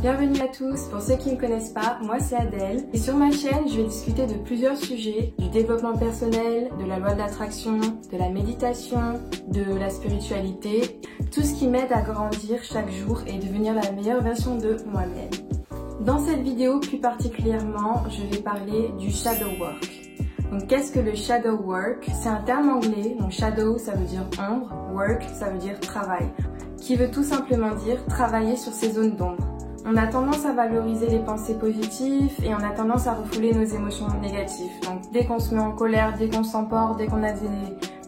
Bienvenue à tous, pour ceux qui ne me connaissent pas, moi c'est Adèle et sur ma chaîne je vais discuter de plusieurs sujets, du développement personnel, de la loi de l'attraction, de la méditation, de la spiritualité, tout ce qui m'aide à grandir chaque jour et devenir la meilleure version de moi-même. Dans cette vidéo plus particulièrement, je vais parler du shadow work. Donc qu'est-ce que le shadow work? C'est un terme anglais, donc shadow ça veut dire ombre, work ça veut dire travail, qui veut tout simplement dire travailler sur ces zones d'ombre. On a tendance à valoriser les pensées positives et on a tendance à refouler nos émotions négatives. Donc dès qu'on se met en colère, dès qu'on s'emporte, dès qu'on a des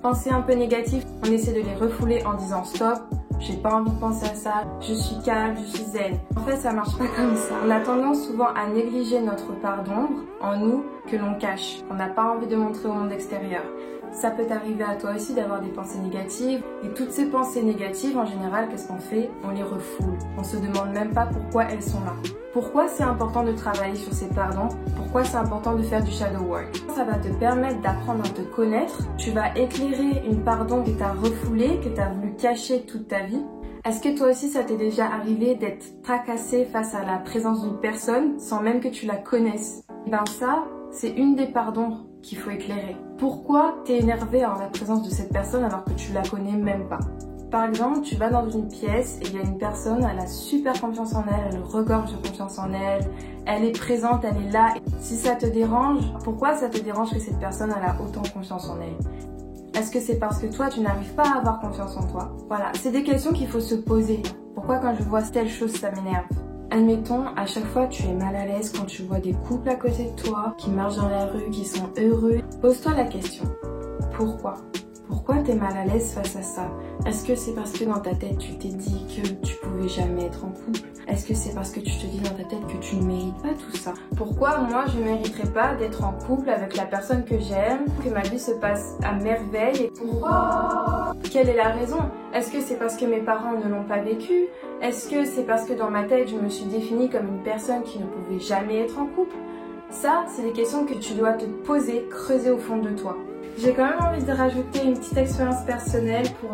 pensées un peu négatives, on essaie de les refouler en disant stop, j'ai pas envie de penser à ça, je suis calme, je suis zen. En fait, ça marche pas comme ça. On a tendance souvent à négliger notre part d'ombre en nous que l'on cache. On n'a pas envie de montrer au monde extérieur. Ça peut t'arriver à toi aussi d'avoir des pensées négatives. Et toutes ces pensées négatives, en général, qu'est-ce qu'on fait? On les refoule. On se demande même pas pourquoi elles sont là. Pourquoi c'est important de travailler sur ces parts d'ombre? Pourquoi c'est important de faire du shadow work? Ça va te permettre d'apprendre à te connaître. Tu vas éclairer une part d'ombre que tu as refoulée, que tu as voulu cacher toute ta vie. Est-ce que toi aussi ça t'est déjà arrivé d'être tracassé face à la présence d'une personne sans même que tu la connaisses? Ben ça, c'est une des parts d'ombre qu'il faut éclairer. Pourquoi t'es énervé en la présence de cette personne alors que tu la connais même pas? Par exemple, tu vas dans une pièce et il y a une personne, elle a super confiance en elle, elle regorge de confiance en elle, elle est présente, elle est là. Si ça te dérange, pourquoi ça te dérange que cette personne elle a autant confiance en elle? Est-ce que c'est parce que toi tu n'arrives pas à avoir confiance en toi? Voilà, c'est des questions qu'il faut se poser. Pourquoi quand je vois telle chose ça m'énerve? Admettons, à chaque fois tu es mal à l'aise quand tu vois des couples à côté de toi qui marchent dans la rue, qui sont heureux. Pose-toi la question, pourquoi? Pourquoi t'es mal à l'aise face à ça? Est-ce que c'est parce que dans ta tête tu t'es dit que tu pouvais jamais être en couple? Est-ce que c'est parce que tu te dis dans ta tête que tu ne mérites pas tout ça? Pourquoi moi je ne mériterais pas d'être en couple avec la personne que j'aime, que ma vie se passe à merveille? Et pourquoi? Quelle est la raison? Est-ce que c'est parce que mes parents ne l'ont pas vécu? Est-ce que c'est parce que dans ma tête je me suis définie comme une personne qui ne pouvait jamais être en couple? Ça, c'est des questions que tu dois te poser, creuser au fond de toi. J'ai quand même envie de rajouter une petite expérience personnelle pour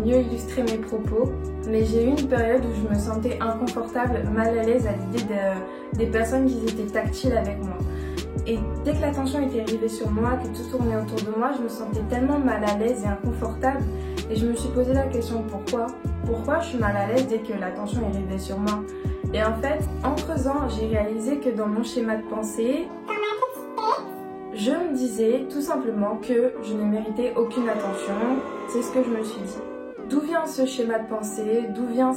mieux illustrer mes propos. Mais j'ai eu une période où je me sentais inconfortable, mal à l'aise à l'idée des personnes qui étaient tactiles avec moi. Et dès que l'attention était arrivée sur moi, que tout tournait autour de moi, je me sentais tellement mal à l'aise et inconfortable. Et je me suis posé la question pourquoi? Pourquoi je suis mal à l'aise dès que l'attention est arrivée sur moi? Et en fait, en creusant, j'ai réalisé que dans mon schéma de pensée, je me disais tout simplement que je ne méritais aucune attention. C'est ce que je me suis dit. D'où vient ce schéma de pensée? D'où viennent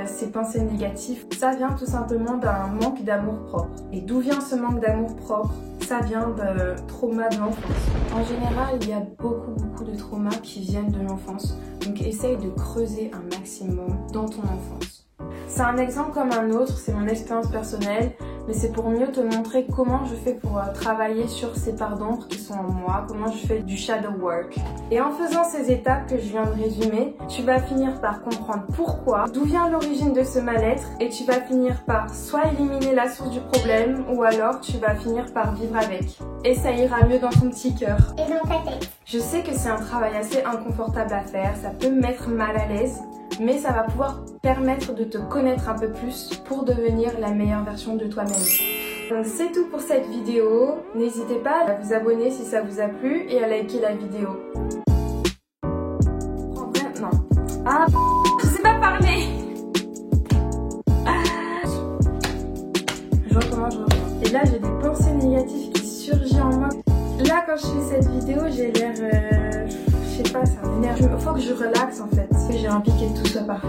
ces pensées négatives? Ça vient tout simplement d'un manque d'amour propre. Et d'où vient ce manque d'amour propre? Ça vient de trauma de l'enfance. En général, il y a beaucoup de traumas qui viennent de l'enfance. Donc essaye de creuser un maximum dans ton enfance. C'est un exemple comme un autre, c'est mon expérience personnelle, mais c'est pour mieux te montrer comment je fais pour travailler sur ces parts d'ombre qui sont en moi, comment je fais du shadow work. Et en faisant ces étapes que je viens de résumer, tu vas finir par comprendre pourquoi, d'où vient l'origine de ce mal-être, et tu vas finir par soit éliminer la source du problème, ou alors tu vas finir par vivre avec. Et ça ira mieux dans ton petit cœur. Et dans ta tête. Je sais que c'est un travail assez inconfortable à faire, ça peut me mettre mal à l'aise, mais ça va pouvoir permettre de te connaître un peu plus pour devenir la meilleure version de toi-même. Donc c'est tout pour cette vidéo. N'hésitez pas à vous abonner si ça vous a plu et à liker la vidéo. Non. Ah, je sais pas parler. Je recommence. Et là j'ai des pensées négatives qui surgissent en moi. Là quand je fais cette vidéo j'ai l'air... je sais pas, ça m'énerve. Il faut que je relaxe en fait. J'ai envie que tout soit parfait.